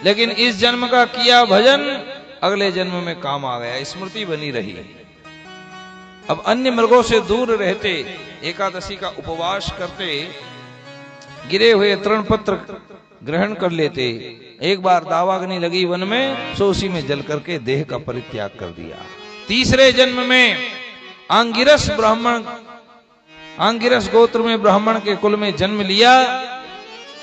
लेकिन इस जन्म का किया भजन अगले जन्म में काम आ गया, स्मृति बनी रही। अब अन्य मृगों से दूर रहते, एकादशी का उपवास करते, गिरे हुए तृण पत्र ग्रहण कर लेते। एक बार दावाग्नि लगी वन में, सो उसी में जल करके देह का परित्याग कर दिया। तीसरे जन्म में आंगिरस ब्राह्मण, आंगिरस गोत्र में ब्राह्मण के कुल में जन्म लिया।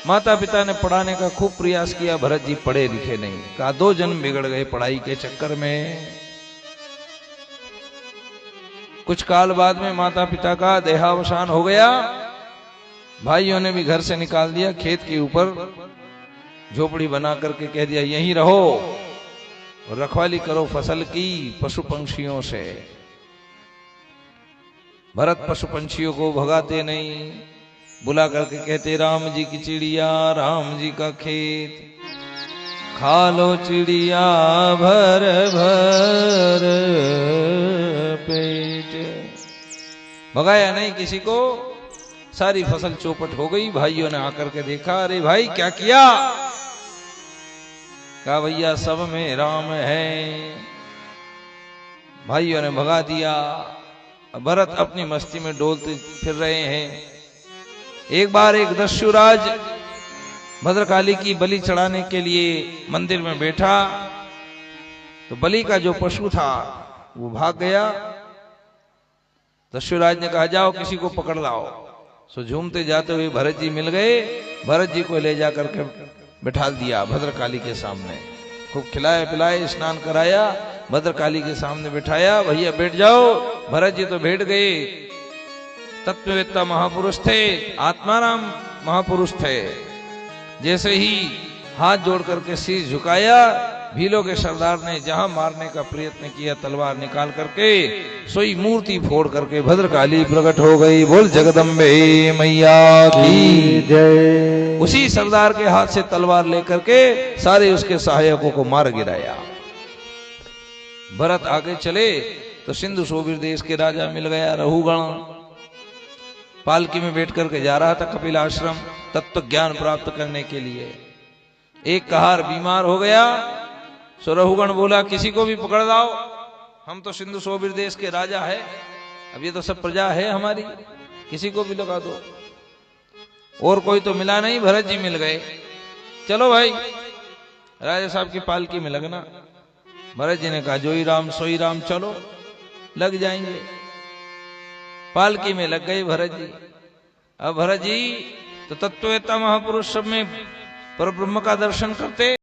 माता पिता ने पढ़ाने का खूब प्रयास किया, भरत जी पढ़े लिखे नहीं। कहा 2 जन्म बिगड़ गए पढ़ाई के चक्कर में। कुछ काल बाद में माता पिता का देहावसान हो गया। भाइयों ने भी घर से निकाल दिया, खेत के ऊपर झोपड़ी बना करके कह दिया यहीं रहो, रखवाली करो फसल की पशु पंछियों से। भरत पशु पंछियों को भगाते नहीं, बुला करके कहते राम जी की चिड़िया, राम जी का खेत, खा लो चिड़िया भर भर पेट। भगाया नहीं किसी को, सारी फसल चौपट हो गई। भाइयों ने आकर के देखा, अरे भाई क्या किया? कहा भैया सब में राम है। भाइयों ने भगा दिया। भरत अपनी मस्ती में डोलते फिर रहे हैं। एक बार एक दस्युराज भद्रकाली की बलि चढ़ाने के लिए मंदिर में बैठा, तो बलि का जो पशु था वो भाग गया। दस्युराज ने कहा जाओ किसी को पकड़ लाओ। सो झूमते जाते हुए भरत जी मिल गए। भरत जी को ले जाकर के बिठा दिया भद्रकाली के सामने, खूब खिलाए पिलाए, स्नान कराया, भद्रकाली के सामने बिठाया। भैया बैठ जाओ। भरत जी तो बैठ गए। तत्ववेत्ता महापुरुष थे, आत्माराम महापुरुष थे। जैसे ही हाथ जोड़ करके सिर झुकाया, भीलों के सरदार ने जहां मारने का प्रयत्न किया, तलवार निकाल करके सोई मूर्ति फोड़ करके भद्रकाली प्रकट हो गई। बोल जगदम्बे मैया की जय। उसी सरदार के हाथ से तलवार लेकर के सारे उसके सहायकों को मार गिराया। भरत आगे चले तो सिंधु सोबिर देश के राजा मिल गया रहुगण। पालकी में बैठ करके जा रहा था कपिल आश्रम तत्व ज्ञान प्राप्त करने के लिए। एक कहार बीमार हो गया। सो रहुगण बोला किसी को भी पकड़ लाओ, हम तो सिंधु सोबिर देश के राजा है, अब ये तो सब प्रजा है हमारी, किसी को भी लगा दो। और कोई तो मिला नहीं, भरत जी मिल गए। चलो भाई राजा साहब की पालकी में लगना। भरत जी ने कहा जोई राम सोई राम, चलो लग जाएंगे। पालकी में लग गए भरत जी। अब भरत जी तो तत्ववेत्ता महापुरुष सब में परब्रह्म का दर्शन करते।